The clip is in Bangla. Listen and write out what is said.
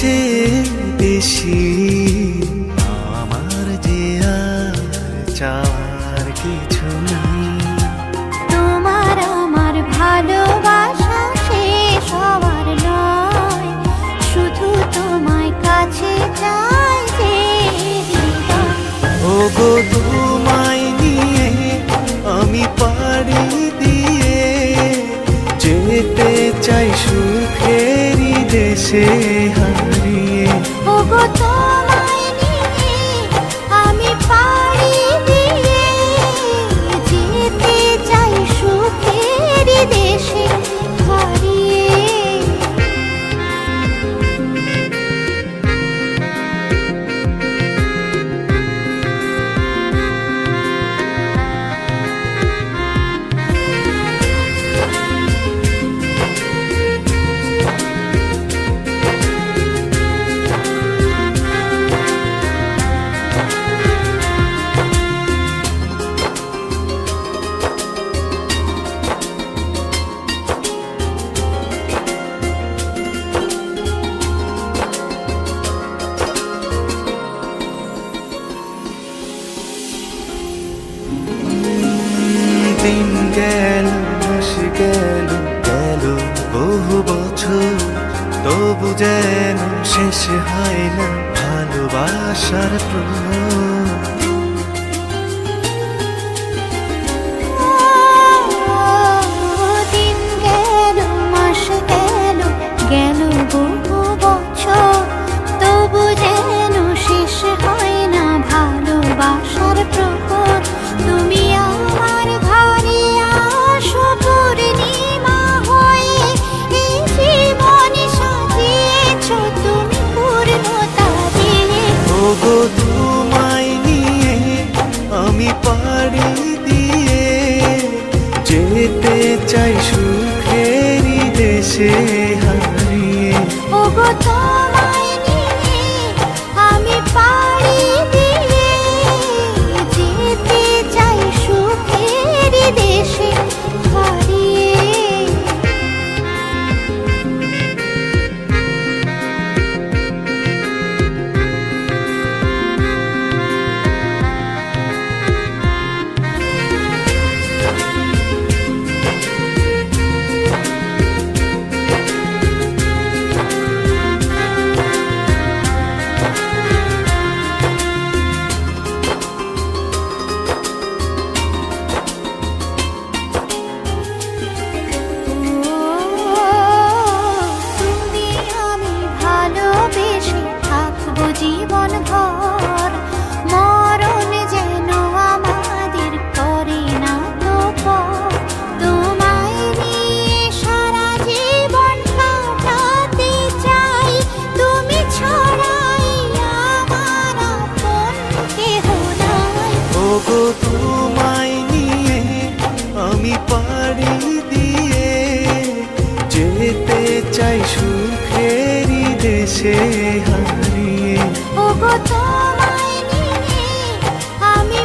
চেয়ে বেশি আমার যে আর চাওয়ার কিছু নেই। তোমার আমার ভালোবাসা শেষ হওয়ার নয়, শুধু তোমায় কাছে চাই যে হৃদয়। ওগো তোমায় নিয়ে আমি পাড়ি দিয়ে যেতে চাই সুখেরই দেশে হারিয়ে। ওগো তোমায় নিয়ে আমি পাড়ি দিয়ে যেতে চাই সুখের দেশে হারিয়ে। দিন গেল মাস গেল গেল বহু বছর, তবু যেন শেষ হয় না ভালোবাসার প্রহর। দিন গেল মাস গেল গেল বহু বছর, তবু যেন শেষ হয় না ভালোবাসার প্রহর। তুমি আমার ঘরে আসো পূর্ণিমা হয়ে, এই জীবন সাজিয়েছ তুমি পূর্ণতা দিয়ে। ওগো তোমায় নিয়ে আমি পাড়ি দিয়ে যেতে চাই সুখেরই দেশে হারিয়ে। ওগো তোমায় নিয়ে আমি পাড়ি দিয়ে যেতে চাই সুখের দেশে হারিয়ে। তুমি আমি ভালোবেসে থাকবো জীবন ভর, মরণ যেন আমাদের করে না তো পর। তোমায় নিয়ে সারা জীবন কাটাতে চাই, তুমি ছড়াই আমার আপন কেহ নাই। ওগো তোমায় নিয়ে আমি পাড়ি দিয়ে যেতে চাই সুখেরই দেশে হারিয়ে। ওগো তোমায় নিয়ে আমি